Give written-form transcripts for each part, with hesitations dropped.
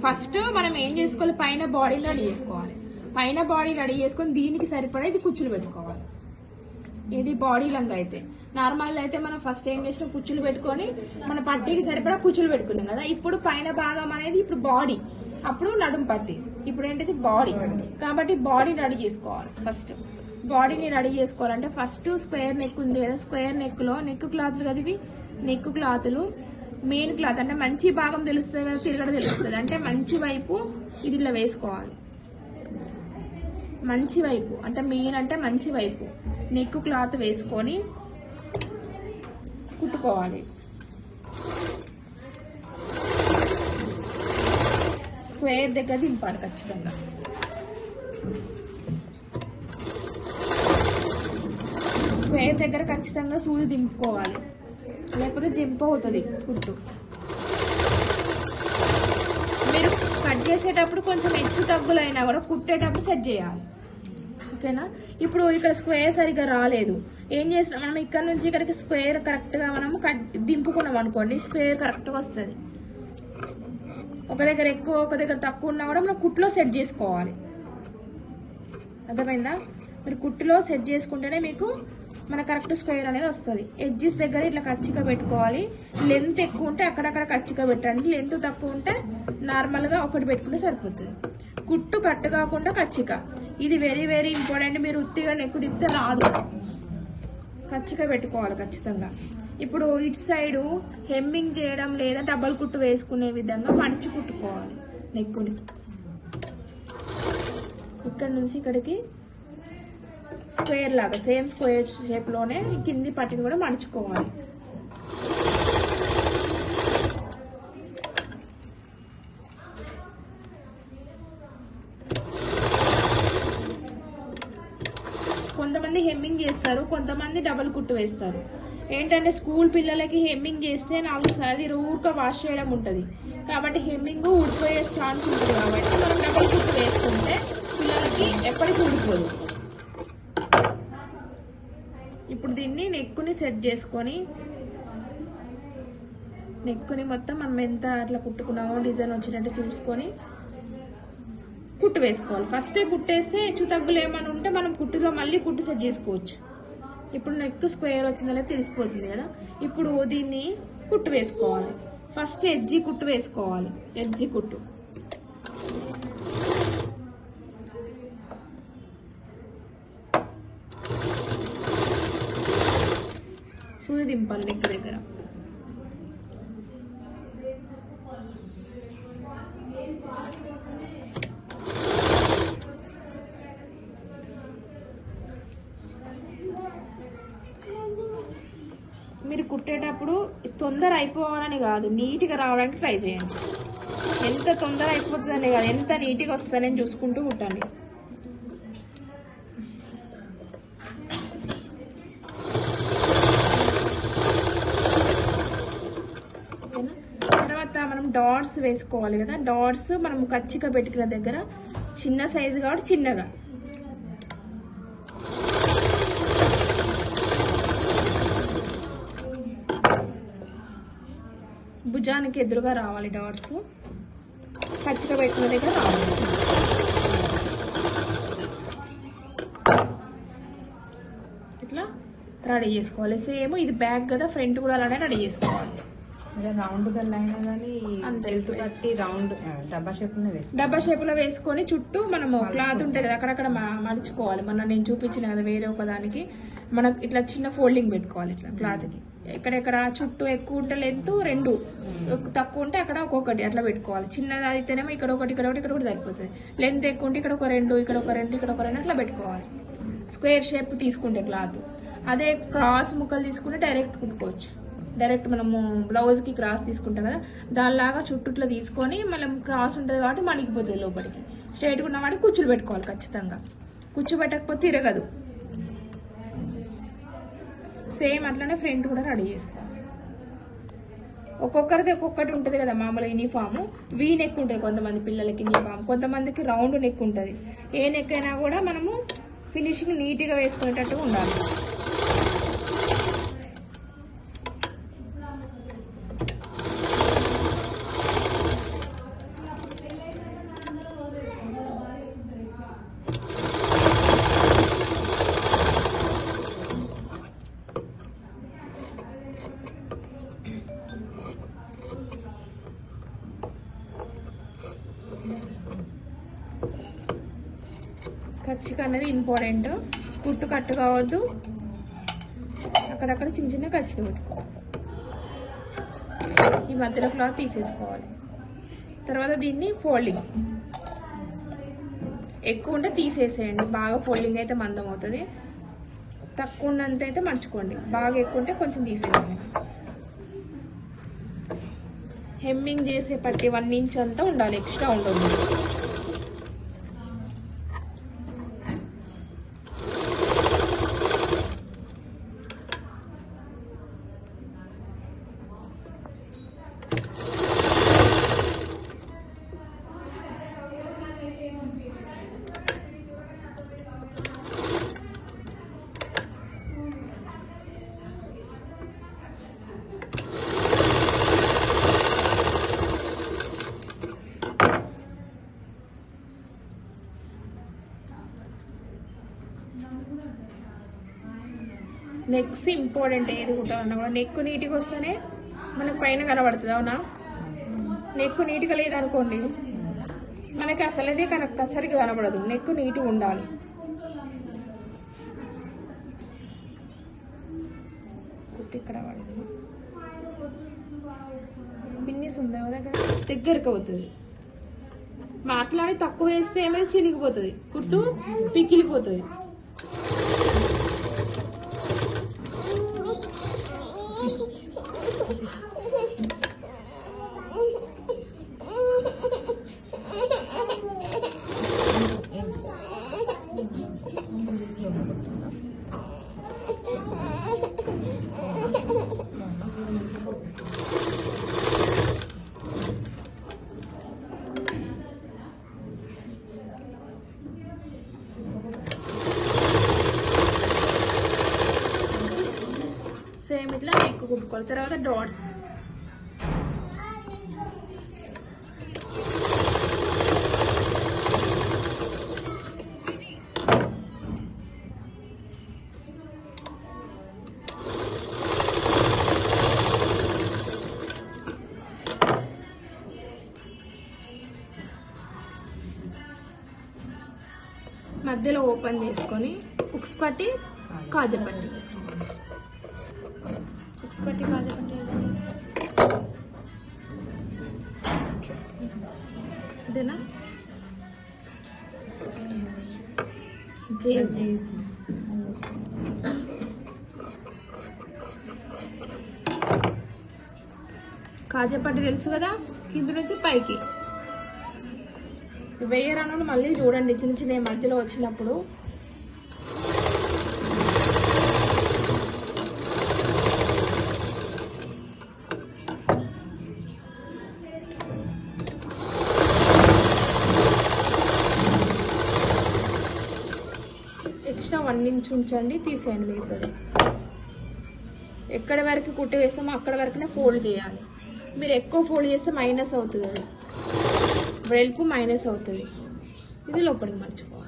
First మనం ఏం చేసుకోవాలి, పైన బాడీ రెడీ చేసుకోవాలి. పైన బాడీ రెడీ చేసుకొని దీనికి సరిపడా ఇది కుచ్చులు పెట్టుకోవాలి. ఇది బాడీ లంగా అయితే. నార్మల్ అయితే మనం ఫస్ట్ ఏం చేసినా కుచ్చులు పెట్టుకొని మన పట్టీకి సరిపడా కుచ్చులు పెట్టుకున్నాం కదా. ఇప్పుడు పైన భాగం అనేది ఇప్పుడు బాడీ, అప్పుడు నడుము పట్టి, ఇప్పుడు ఏంటిది బాడీ. కాబట్టి బాడీ రెడీ చేసుకోవాలి. ఫస్ట్ బాడీని రెడీ చేసుకోవాలంటే ఫస్ట్ స్క్వేర్ నెక్ ఉంది కదా, స్క్వేర్ నెక్ లో నెక్ క్లాత్లు కదా ఇవి. నెక్ క్లాత్లు మెయిన్ క్లాత్ అంటే మంచి భాగం తెలుస్తుంది కదా, తిరగడం తెలుస్తుంది అంటే మంచి వైపు ఇది ఇట్లా వేసుకోవాలి. మంచి వైపు అంటే మెయిన్ అంటే మంచి వైపు నెక్ క్లాత్ వేసుకొని కుట్టుకోవాలి. స్క్వేర్ దగ్గర దింపాలి ఖచ్చితంగా. స్క్వేర్ దగ్గర ఖచ్చితంగా సూది దింపుకోవాలి, లేకపోతే జింప్ అవుతుంది కుట్టు. మీరు కట్ చేసేటప్పుడు కొంచెం హెచ్చు తగ్గులైనా కూడా కుట్టేటప్పుడు సెట్ చేయాలి. ఓకేనా. ఇప్పుడు ఇక్కడ స్క్వేర్ సరిగ్గా రాలేదు, ఏం చేసినాం మనం ఇక్కడ నుంచి ఇక్కడికి స్క్వేర్ కరెక్ట్గా మనం దింపుకున్నాం అనుకోండి, స్క్వేర్ కరెక్ట్గా వస్తుంది. ఒక దగ్గర ఎక్కువ ఒక దగ్గర తక్కువ ఉన్నా కూడా మనం కుట్టులో సెట్ చేసుకోవాలి. అర్థమైందా. మీరు కుట్టులో సెట్ చేసుకుంటేనే మీకు మన కరెక్ట్ స్క్వేర్ అనేది వస్తుంది. ఎడ్జెస్ దగ్గర ఇట్లా కచ్చిగా పెట్టుకోవాలి. లెంత్ ఎక్కువ ఉంటే అక్కడక్కడ కచ్చిగా పెట్టండి, లెంత్ తక్కువ ఉంటే నార్మల్గా ఒకటి పెట్టుకుంటే సరిపోతుంది. కుట్టు కట్టు కాకుండా కచ్చిక, ఇది వెరీ వెరీ ఇంపార్టెంట్. మీరు ఉత్తిగా నెక్కు తిప్పితే రాదు, కచ్చిగా పెట్టుకోవాలి ఖచ్చితంగా. ఇప్పుడు ఇటు సైడు హెమ్మింగ్ చేయడం లేదా డబల్ కుట్టు వేసుకునే విధంగా మడిచి కుట్టుకోవాలి నెక్కుని. ఇక్కడ నుంచి ఇక్కడికి స్క్వేర్ లాగా సేమ్ స్క్వేర్ షేప్ లోనే కింది పట్టిని కూడా మడుచుకోవాలి. కొంతమంది హెమ్మింగ్ చేస్తారు, కొంతమంది డబల్ కుట్టు వేస్తారు. ఏంటంటే స్కూల్ పిల్లలకి హెమ్మింగ్ చేస్తే 4 సార్లు ఊరికే వాష్ చేయడం ఉంటుంది, కాబట్టి హెమ్మింగ్ ఊడిపోయే ఛాన్స్ ఉంటుంది. కాబట్టి మనం డబల్ కుట్టు వేసుకుంటే పిల్లలకి ఎప్పటికీ ఊడిపోదు. ఇప్పుడు దీన్ని నెక్కుని సెట్ చేసుకొని, నెక్కుని మొత్తం మనం ఎంత అట్లా కుట్టుకున్నామో డిజైన్ వచ్చినట్టు చూసుకొని కుట్టు వేసుకోవాలి. ఫస్టే కుట్టేస్తే హెచ్చు తగ్గులు ఏమైనా ఉంటే మనం కుట్టులో మళ్ళీ కుట్టు సెట్ చేసుకోవచ్చు. ఇప్పుడు నెక్ స్క్వేర్ వచ్చిందనే తెలిసిపోతుంది కదా. ఇప్పుడు దీన్ని కుట్టు వేసుకోవాలి. ఫస్ట్ ఎడ్జి కుట్టు వేసుకోవాలి. ఎడ్జి కుట్టు సూది దింపాలి నెక్ దగ్గర. మీరు కుట్టేటప్పుడు తొందర అయిపోవాలని కాదు, నీట్గా రావడానికి ట్రై చేయండి. ఎంత తొందర అయిపోతుందని కాదు, ఎంత నీట్గా వస్తుందని చూసుకుంటూ కుట్టండి. తర్వాత మనం డాట్స్ వేసుకోవాలి కదా. డాట్స్ మనం కచ్చిగా పెట్టుకున్న దగ్గర చిన్న సైజు కాబట్టి చిన్నగా, భుజానికి ఎదురుగా రావాలి. డాట్స్ కచ్చిగా పెట్టుకున్న దగ్గర రావాలి. ఇట్లా రెడీ చేసుకోవాలి. సేమ్ ఇది బ్యాక్ కదా, ఫ్రంట్ కూడా అలానే రెడీ చేసుకోవాలి. రౌండ్ గల్ అయినా కానీ అంత ఎత్తు కట్టి రౌండ్ డబ్బా షేప్ లో వేసుకొని చుట్టూ మనము క్లాత్ ఉంటుంది కదా అక్కడక్కడ మలుచుకోవాలి. మొన్న నేను చూపించిన కదా వేరే ఒక దానికి మనకు ఇట్లా చిన్న ఫోల్డింగ్ పెట్టుకోవాలి ఇట్లా క్లాత్ కి. ఎక్కడెక్కడ చుట్టూ ఎక్కువ ఉంటే లెంత్ 2, తక్కువ ఉంటే అక్కడ ఒక్కొక్కటి అట్లా పెట్టుకోవాలి. చిన్నది అయితేనేమో ఇక్కడ ఒకటి ఇక్కడ ఒకటి ఇక్కడ ఒకటి సరిపోతుంది. లెంత్ ఎక్కువ ఉంటే ఇక్కడ ఒక 2, ఇక్కడ ఒక 2, ఇక్కడ ఒక 2 అట్లా పెట్టుకోవాలి. స్క్వేర్ షేప్ తీసుకుంటే క్లాత్. అదే క్రాస్ ముక్కలు తీసుకుంటే డైరెక్ట్ కుట్టుకోవచ్చు. డైరెక్ట్ మనము బ్లౌజ్ కి క్రాస్ తీసుకుంటాం కదా, దానిలాగా చుట్టూట్లా తీసుకొని మనం క్రాస్ ఉంటుంది కాబట్టి మణికిపోతుంది లోపలికి. స్ట్రైట్గా ఉన్న వాడికి కుచ్చులు పెట్టుకోవాలి ఖచ్చితంగా. కుచ్చు పెట్టకపోతే తిరగదు. సేమ్ అట్లనే ఫ్రంట్ కూడా రెడీ చేసుకోవాలి. ఒక్కొక్కరిది ఒక్కొక్కటి ఉంటుంది కదా. మామూలుగా యూనిఫామ్ వీ నెక్ ఉంటుంది కొంతమంది పిల్లలకి యూనిఫామ్, కొంతమందికి రౌండ్ నెక్ ఉంటుంది. ఏ నెక్ అయినా కూడా మనము ఫినిషింగ్ నీట్గా వేసుకునేటట్టుగా ఉండాలి. కచ్చిక అనేది ఇంపార్టెంట్. కుట్టు కట్టు కావద్దు, అక్కడక్కడ చిన్న చిన్న కచ్చిక పెట్టుకోవాలి. ఈ మధ్యలో క్లాత్ తీసేసుకోవాలి. తర్వాత దీన్ని ఫోల్డింగ్ ఎక్కువ ఉంటే తీసేసేయండి. బాగా ఫోల్డింగ్ అయితే మందం అవుతుంది, తక్కువ ఉన్నంత అయితే మర్చుకోండి. బాగా ఎక్కువ ఉంటే కొంచెం తీసేసేయండి. హెమ్మింగ్ చేసే పట్టి 1 ఇంచ్ అంతా ఉండాలి, ఎక్స్ట్రా ఉండదు. Next important. ఏది కుట్టాలన్నా కూడా నెక్ నీట్గా వస్తేనే మనకు పైన కనబడుతుంది. అవునా? నెక్ నీట్గా లేదనుకోండి మనకి అసలేదే సరిగ్గా కనబడదు. నెక్ నీట్గా ఉండాలి. కుట్టి ఇక్కడ పడదు, పిన్నిస్ ఉందా దగ్గరికి అవుతుంది. మాట్లాడి తక్కువ వేస్తే ఏమైనా చినిగిపోతుంది, కుట్టు పికిలిపోతుంది. సేమ్ ఇట్లా నెక్ కుట్టుకోవాలి. తర్వాత డాట్స్ మధ్యలో ఓపెన్ చేసుకొని ఉక్స్ పట్టి కాజా పట్టి వేసుకోవాలి. ఉక్స్ పట్టి కాజా పట్టి ఇదేనా? కాజా పట్టి తెలుసు కదా, కింద నుంచి పైకి వేయరాను. మళ్ళీ చూడండి చిన్న చిన్న మధ్యలో వచ్చినప్పుడు ఎక్స్ట్రా 1 ఇంచ్ ఉంచండి, తీసేయండి. మిగతాది ఎక్కడి వరకు కుట్టి వేస్తామో అక్కడ వరకునే ఫోల్డ్ చేయాలి. మీరు ఎక్కువ ఫోల్డ్ చేస్తే మైనస్ అవుతుంది, అది వెడల్పు మైనస్ అవుతుంది. ఇది లోపలికి మర్చిపోవాలి.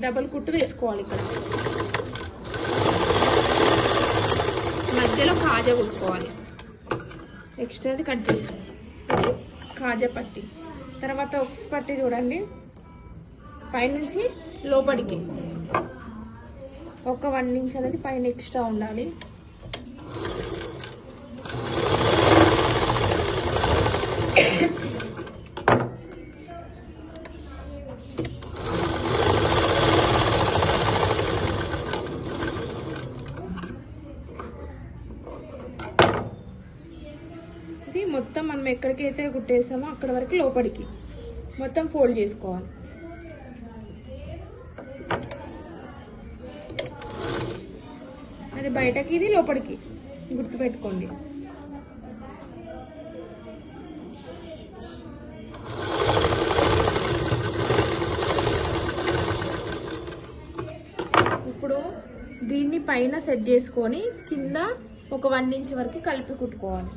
డబుల్ కుట్టు వేసుకోవాలి. ఇక్కడ మధ్యలో కాజా కుట్టుకోవాలి. ఎక్స్ట్రాది కట్ చేసేది. ఇది కాజా పట్టి. తర్వాత ఉక్స్ పట్టి చూడండి, పైనుంచి లోపలికి ఒక 1 ఇంచ్ అనేది పైన ఎక్స్ట్రా ఉండాలి. మొత్తం మనం ఎక్కడికైతే కుట్టేసామో అక్కడ వరకు లోపలికి మొత్తం ఫోల్డ్ చేసుకోవాలి. అది బయటకి, ఇది లోపలికి, గుర్తుపెట్టుకోండి. ఇప్పుడు దీని దీన్ని పైన సెట్ చేసుకొని కింద ఒక 1 ఇంచ్ వరకు కలిపి కుట్టుకోవాలి.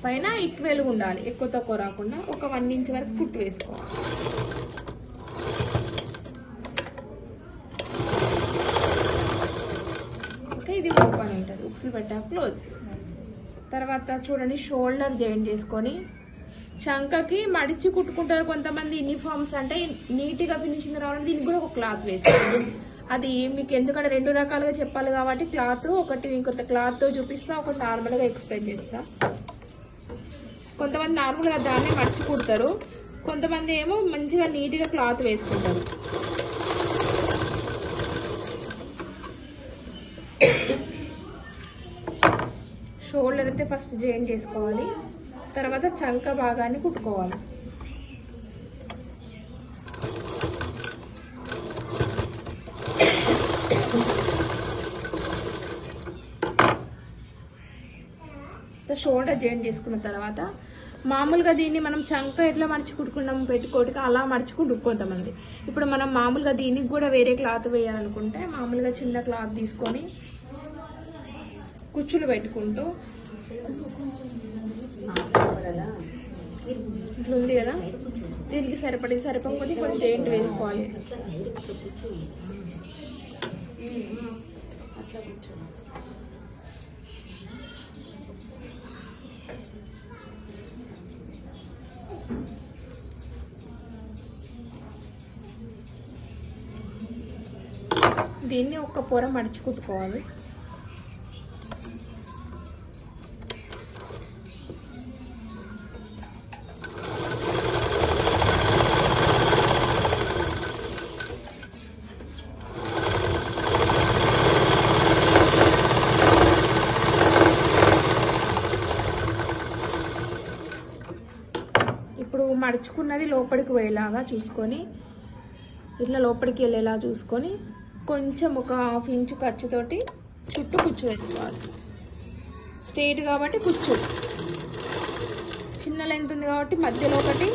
పైన ఈక్వల్గా ఉండాలి, ఎక్కువ తక్కువ రాకుండా ఒక 1 ఇంచ్ వరకు కుట్టు వేసుకోవాలి. ఓకే, ఇది ఓపెన్ ఉంటుంది, ఉక్సులు పెట్టాక క్లోజ్. తర్వాత చూడండి, షోల్డర్ జాయిన్ చేసుకొని చంకకి మడిచి కుట్టుకుంటారు కొంతమంది. యూనిఫామ్స్ అంటే నీట్గా ఫినిషింగ్ రావాలంటే దీనికి కూడా ఒక క్లాత్ వేసుకోండి. అది మీకు ఎందుకంటే 2 రకాలుగా చెప్పాలి కాబట్టి క్లాత్ ఒకటి ఇంకొక క్లాత్తో చూపిస్తా, ఒకటి నార్మల్గా ఎక్స్ప్లెయిన్ చేస్తా. కొంతమంది నార్మల్గా దాన్ని మడిచి కుడతారు, కొంతమంది ఏమో మంచిగా నీట్గా క్లాత్ వేసుకుంటారు. షోల్డర్ అయితే ఫస్ట్ జాయిన్ చేసుకోవాలి, తర్వాత చంక భాగాన్ని కుట్టుకోవాలి. షోల్డర్ జాయిన్ చేసుకున్న తర్వాత మామూలుగా దీన్ని మనం చంక ఎట్లా మడిచి కుట్టుకున్నాం పెట్టుకోటికి అలా మడిచి కుట్టుకోతామండి. ఇప్పుడు మనం మామూలుగా దీనికి కూడా వేరే క్లాత్ వేయాలనుకుంటే మామూలుగా చిన్న క్లాత్ తీసుకొని కుచ్చులు పెట్టుకుంటూ ఇట్లా ఉంది కదా, దీనికి సరిపోకపోతే కొంచెం జాయింట్ వేసుకోవాలి. దీన్ని ఒక పొర మడిచి కుట్టుకోవాలి. ఇప్పుడు మడుచుకున్నది లోపలికి పోయేలాగా చూసుకొని, ఇట్లా లోపలికి వెళ్ళేలా చూసుకొని కొంచెం ఒక 1/2 ఇంచు ఖర్చుతోటి చుట్టూ కుచ్చు వేసుకోవాలి. స్ట్రైట్ కాబట్టి కుచ్చు, చిన్న లెంత్ ఉంది కాబట్టి మధ్యలో ఒకటి